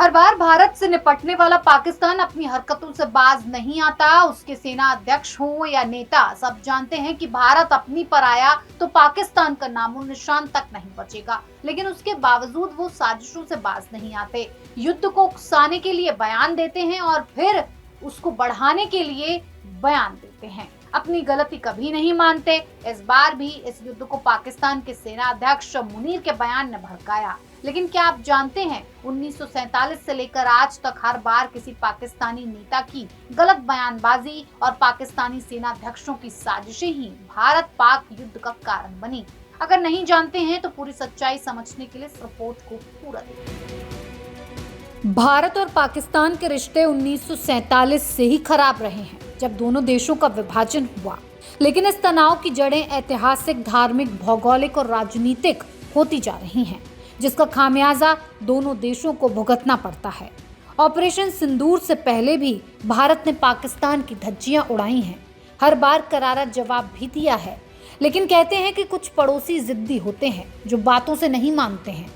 हर बार भारत से निपटने वाला पाकिस्तान अपनी हरकतों से बाज नहीं आता। उसके सेना अध्यक्ष हो या नेता, सब जानते हैं कि भारत अपनी पर आया तो पाकिस्तान का नामो निशान तक नहीं बचेगा। लेकिन उसके बावजूद वो साजिशों से बाज नहीं आते। युद्ध को उकसाने के लिए बयान देते हैं और फिर उसको बढ़ाने के लिए बयान देते हैं। अपनी गलती कभी नहीं मानते। इस बार भी इस युद्ध को पाकिस्तान के सेना अध्यक्ष मुनीर के बयान ने भड़काया। लेकिन क्या आप जानते हैं, 1947 से लेकर आज तक हर बार किसी पाकिस्तानी नेता की गलत बयानबाजी और पाकिस्तानी सेना अध्यक्षों की साजिशें ही भारत पाक युद्ध का कारण बनी। अगर नहीं जानते हैं तो पूरी सच्चाई समझने के लिए इस रिपोर्ट को पूरा देखें। भारत और पाकिस्तान के रिश्ते 1947 से ही खराब रहे हैं, जब दोनों देशों का विभाजन हुआ। लेकिन इस तनाव की जड़ें ऐतिहासिक, धार्मिक, भौगोलिक और राजनीतिक होती जा रही हैं, जिसका खामियाजा दोनों देशों को भुगतना पड़ता है। ऑपरेशन सिंदूर से पहले भी भारत ने पाकिस्तान की धज्जियां उड़ाई हैं, हर बार करारा जवाब भी दिया है। लेकिन कहते हैं कि कुछ पड़ोसी जिद्दी होते हैं जो बातों से नहीं मानते हैं।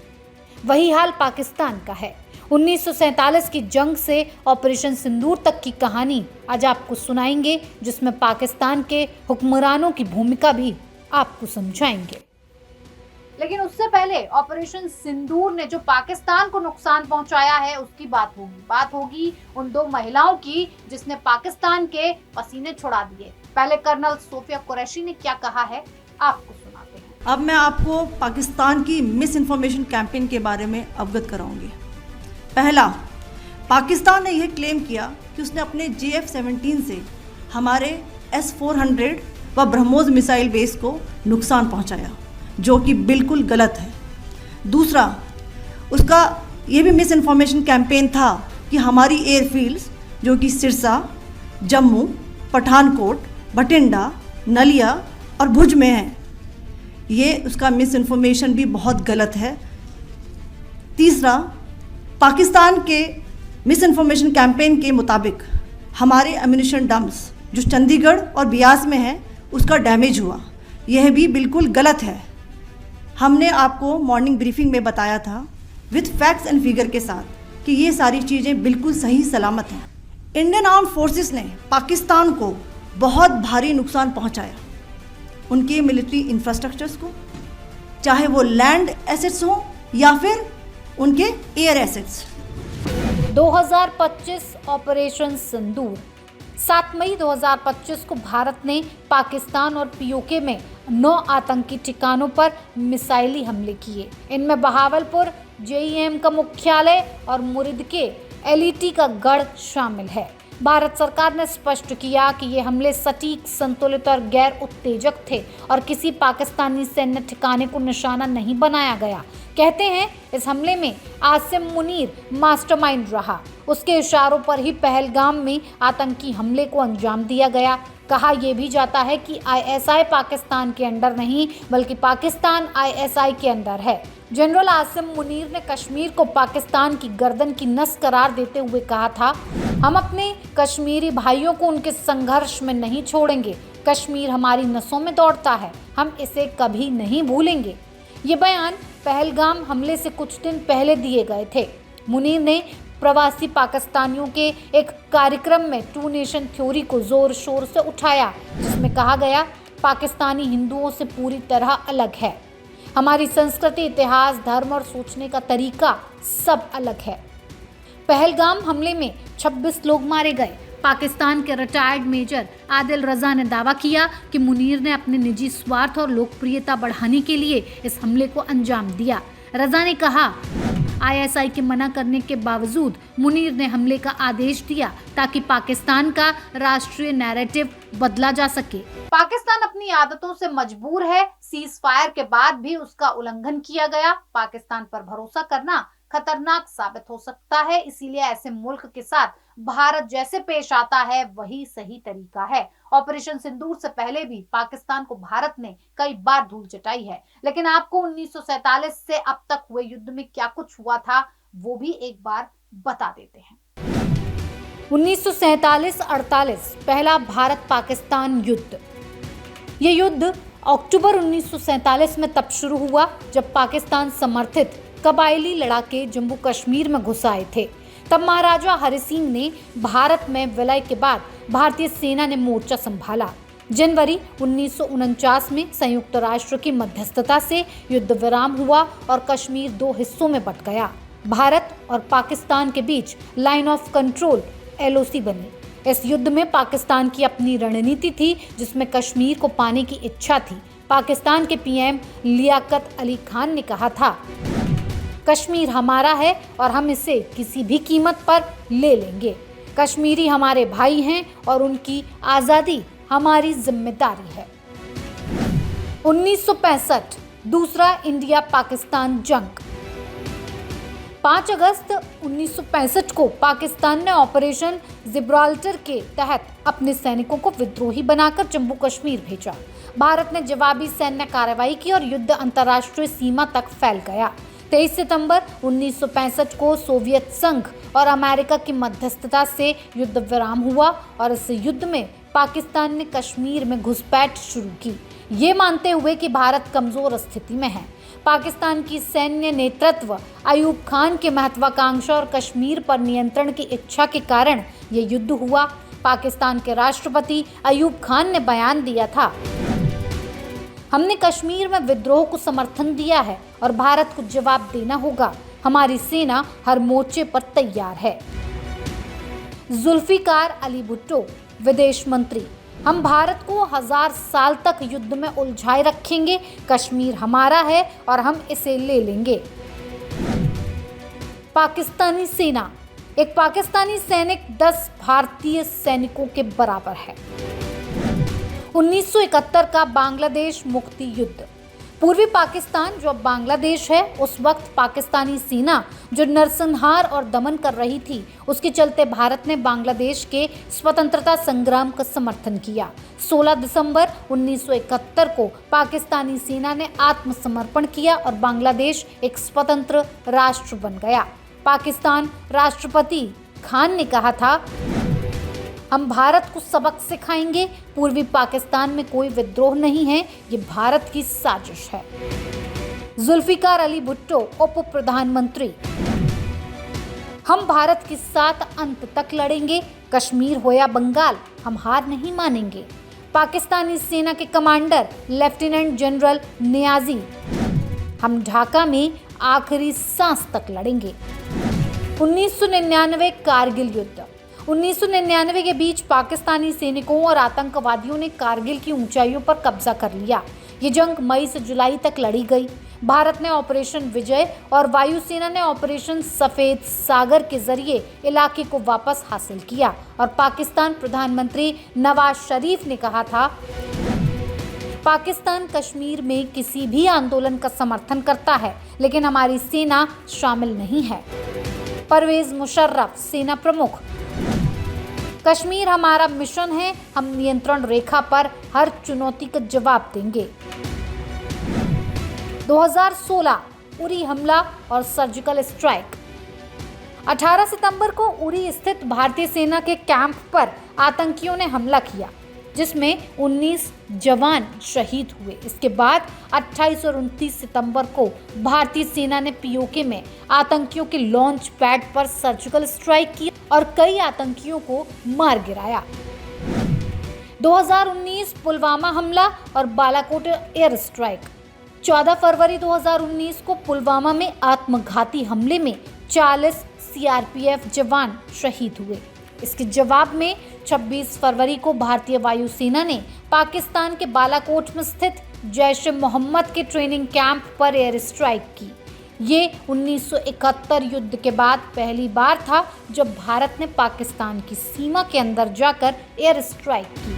वही हाल पाकिस्तान का है। 1947 की जंग से ऑपरेशन सिंदूर तक की कहानी आज आपको सुनाएंगे, जिसमें पाकिस्तान के हुक्मरानों की भूमिका भी आपको समझाएंगे। लेकिन उससे पहले ऑपरेशन सिंदूर ने जो पाकिस्तान को नुकसान पहुंचाया है उसकी बात होगी उन दो महिलाओं की जिसने पाकिस्तान के पसीने छुड़ा दिए। पहले कर्नल सोफिया कुरैशी ने क्या कहा है, आपको सुनाते हैं। अब मैं आपको पाकिस्तान की मिस इन्फॉर्मेशन कैंपेन के बारे में अवगत कराऊंगी। पहला, पाकिस्तान ने यह क्लेम किया कि उसने अपने JF-17 से हमारे S-400 व ब्रह्मोस मिसाइल बेस को नुकसान पहुंचाया, जो कि बिल्कुल गलत है। दूसरा, उसका ये भी मिस इन्फॉर्मेशन कैंपेन था कि हमारी एयरफील्ड्स जो कि सिरसा, जम्मू, पठानकोट, बठिंडा, नलिया और भुज में हैं, ये उसका मिस इन्फॉर्मेशन भी बहुत गलत है। तीसरा, पाकिस्तान के मिस इन्फॉर्मेशन कैंपेन के मुताबिक हमारे एम्यूनिशन डम्प्स जो चंडीगढ़ और बियास में हैं उसका डैमेज हुआ, यह भी बिल्कुल गलत है। हमने आपको मॉर्निंग ब्रीफिंग में बताया था विद फैक्ट्स एंड फिगर के साथ कि ये सारी चीज़ें बिल्कुल सही सलामत हैं। इंडियन आर्म फोर्सेस ने पाकिस्तान को बहुत भारी नुकसान पहुंचाया, उनके मिलिट्री इंफ्रास्ट्रक्चर्स को, चाहे वो लैंड एसेट्स हों या फिर उनके एयर एसेट्स। 2025 ऑपरेशन सिंदूर। 7 मई 2025 को भारत ने पाकिस्तान और POK में 9 आतंकी ठिकानों पर मिसाइली हमले किए। इनमें बहावलपुर JEM का मुख्यालय और मुरिद के LET का गढ़ शामिल है। भारत सरकार ने स्पष्ट किया कि ये हमले सटीक, संतुलित और गैर उत्तेजक थे और किसी पाकिस्तानी सैन्य ठिकाने को निशाना नहीं बनाया गया। कहते हैं इस हमले में आसिम मुनीर मास्टरमाइंड रहा। उसके इशारों पर ही पहलगाम में आतंकी हमले को अंजाम दिया गया। कहा यह भी जाता है कि ISI पाकिस्तान के अंडर नहीं बल्कि पाकिस्तान ISI के अंडर है। जनरल आसिम मुनीर ने कश्मीर को पाकिस्तान की गर्दन की नस करार देते हुए कहा था, हम अपने कश्मीरी भाइयों को उनके संघर्ष में नहीं छोड़ेंगे। कश्मीर हमारी नसों में दौड़ता है, हम इसे कभी नहीं भूलेंगे। ये बयान पहलगाम हमले से कुछ दिन पहले दिए गए थे। मुनीर ने प्रवासी पाकिस्तानियों के एक कार्यक्रम में 2 नेशन थ्योरी को जोर शोर से उठाया, जिसमें कहा गया पाकिस्तानी हिंदुओं से पूरी तरह अलग है। हमारी संस्कृति, इतिहास, धर्म और सोचने का तरीका सब अलग है। पहलगाम हमले में 26 लोग मारे गए। पाकिस्तान के रिटायर्ड मेजर आदिल रजा ने दावा किया कि मुनीर ने अपने निजी स्वार्थ और लोकप्रियता बढ़ाने के लिए इस हमले को अंजाम दिया। रजा ने कहा, ISI के मना करने के बावजूद मुनीर ने हमले का आदेश दिया ताकि पाकिस्तान का राष्ट्रीय नैरेटिव बदला जा सके। पाकिस्तान अपनी आदतों से मजबूर है। सीज फायर के बाद भी उसका उल्लंघन किया गया। पाकिस्तान पर भरोसा करना खतरनाक साबित हो सकता है, इसीलिए ऐसे मुल्क के साथ भारत जैसे पेश आता है वही सही तरीका है। ऑपरेशन सिंदूर से पहले भी पाकिस्तान को भारत ने कई बार धूल चटाई है, लेकिन आपको 1947 से अब तक हुए युद्ध में क्या कुछ हुआ था वो भी एक बार बता देते हैं। 1947-48 पहला भारत पाकिस्तान युद्ध। ये युद्ध अक्टूबर 1947 में तब शुरू हुआ जब पाकिस्तान समर्थित कबायली लड़ाके जम्मू कश्मीर में घुस आए थे। तब महाराजा हरि सिंह ने भारत में विलय के बाद भारतीय सेना ने मोर्चा संभाला। जनवरी 1949 में संयुक्त राष्ट्र की मध्यस्थता से युद्ध विराम हुआ और कश्मीर दो हिस्सों में बंट गया। भारत और पाकिस्तान के बीच लाइन ऑफ कंट्रोल LOC बनी। इस युद्ध में पाकिस्तान की अपनी रणनीति थी, जिसमें कश्मीर को पाने की इच्छा थी। पाकिस्तान के PM लियाकत अली खान ने कहा था, कश्मीर हमारा है और हम इसे किसी भी कीमत पर ले लेंगे। कश्मीरी हमारे भाई हैं और उनकी आज़ादी हमारी जिम्मेदारी है। 1965 दूसरा इंडिया पाकिस्तान जंग। 5 अगस्त 1965 को पाकिस्तान ने ऑपरेशन जिब्राल्टर के तहत अपने सैनिकों को विद्रोही बनाकर जम्मू कश्मीर भेजा। भारत ने जवाबी सैन्य कार्रवाई की और युद्ध अंतर्राष्ट्रीय सीमा तक फैल गया। 23 सितंबर 1965 को सोवियत संघ और अमेरिका की मध्यस्थता से युद्ध विराम हुआ और इस युद्ध में पाकिस्तान ने कश्मीर में घुसपैठ शुरू की, ये मानते हुए कि भारत कमजोर स्थिति में है। पाकिस्तान की सैन्य नेतृत्व अयूब खान के महत्वाकांक्षा और कश्मीर पर नियंत्रण की इच्छा के कारण ये युद्ध हुआ। पाकिस्तान के राष्ट्रपति अयूब खान ने बयान दिया था, हमने कश्मीर में विद्रोह को समर्थन दिया है और भारत को जवाब देना होगा। हमारी सेना हर मोर्चे पर तैयार है। जुल्फिकार अली भुट्टो, विदेश मंत्री, हम भारत को 1000 साल तक युद्ध में उलझाए रखेंगे। कश्मीर हमारा है और हम इसे ले लेंगे। पाकिस्तानी सेना। एक पाकिस्तानी सैनिक 10 भारतीय सैनिकों के बराबर है। 1971 का बांग्लादेश मुक्ति युद्ध। पूर्वी पाकिस्तान जो अब बांग्लादेश है, उस वक्त पाकिस्तानी सेना जो नरसंहार और दमन कर रही थी, उसके चलते भारत ने बांग्लादेश के स्वतंत्रता संग्राम का समर्थन किया। 16 दिसंबर 1971 को पाकिस्तानी सेना ने आत्मसमर्पण किया और बांग्लादेश एक स्वतंत्र राष्ट्र बन गया। पाकिस्तान राष्ट्रपति खान ने कहा था, हम भारत को सबक सिखाएंगे। पूर्वी पाकिस्तान में कोई विद्रोह नहीं है, ये भारत की साजिश है। जुल्फिकार अली भुट्टो, उप प्रधानमंत्री, हम भारत के साथ अंत तक लड़ेंगे। कश्मीर हो या बंगाल, हम हार नहीं मानेंगे। पाकिस्तानी सेना के कमांडर लेफ्टिनेंट जनरल नियाजी, हम ढाका में आखिरी सांस तक लड़ेंगे। 1999 कारगिल युद्ध। 1999 के बीच पाकिस्तानी सैनिकों और आतंकवादियों ने कारगिल की ऊंचाइयों पर कब्जा कर लिया। ये जंग मई से जुलाई तक लड़ी गई। भारत ने ऑपरेशन विजय और वायुसेना ने ऑपरेशन सफेद सागर के जरिए इलाके को वापस हासिल किया और पाकिस्तान प्रधानमंत्री नवाज शरीफ ने कहा था, पाकिस्तान कश्मीर में किसी भी आंदोलन का समर्थन करता है, लेकिन हमारी सेना शामिल नहीं है। परवेज मुशर्रफ, सेना प्रमुख, कश्मीर हमारा मिशन है, हम नियंत्रण रेखा पर हर चुनौती का जवाब देंगे। 2016 उरी हमला और सर्जिकल स्ट्राइक। 18 सितंबर को उरी स्थित भारतीय सेना के कैंप पर आतंकियों ने हमला किया, जिसमें 19 जवान शहीद हुए। इसके बाद 28 और 29 सितंबर को भारतीय सेना ने POK में आतंकियों के लॉन्च पैड पर सर्जिकल स्ट्राइक की और कई आतंकियों को मार गिराया। 2019 पुलवामा हमला और बालाकोट एयर स्ट्राइक। 14 फरवरी 2019 को पुलवामा में आत्मघाती हमले में 40 CRPF जवान शहीद हुए। इसके जवाब में 26 फरवरी को भारतीय वायुसेना ने पाकिस्तान के बालाकोट में स्थित जैश-ए-मोहम्मद के ट्रेनिंग कैंप पर एयर स्ट्राइक की। ये 1971 युद्ध के बाद पहली बार था जब भारत ने पाकिस्तान की सीमा के अंदर जाकर एयर स्ट्राइक की।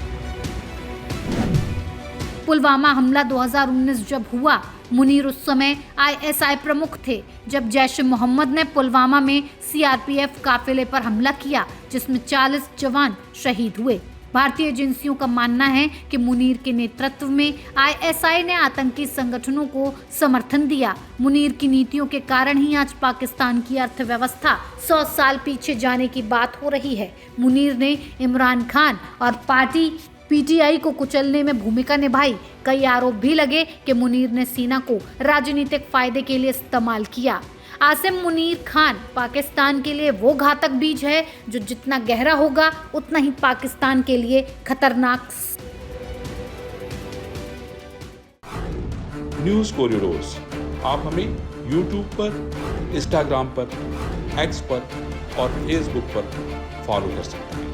पुलवामा हमला 2019 जब हुआ, मुनीर उस समय ISI प्रमुख थे जब जैश-ए-मोहम्मद ने पुलवामा में CRPF काफिले पर हमला किया, जिसमें 40 जवान शहीद हुए। भारतीय एजेंसियों का मानना है कि मुनीर के नेतृत्व में ISI ने आतंकी संगठनों को समर्थन दिया। मुनीर की नीतियों के कारण ही आज पाकिस्तान की अर्थव्यवस्था 100 साल पीछे जाने की बात हो रही है। मुनीर ने इमरान खान और पार्टी पीटीआई को कुचलने में भूमिका निभाई। कई आरोप भी लगे कि मुनीर ने सीना को राजनीतिक फायदे के लिए इस्तेमाल किया। आसिम मुनीर खान पाकिस्तान के लिए वो घातक बीज है जो जितना गहरा होगा उतना ही पाकिस्तान के लिए खतरनाक। न्यूज़ कॉरिडोर्स आप हमें यूट्यूब पर, इंस्टाग्राम पर, एक्स पर और फेसबुक पर फॉलो कर सकते हैं।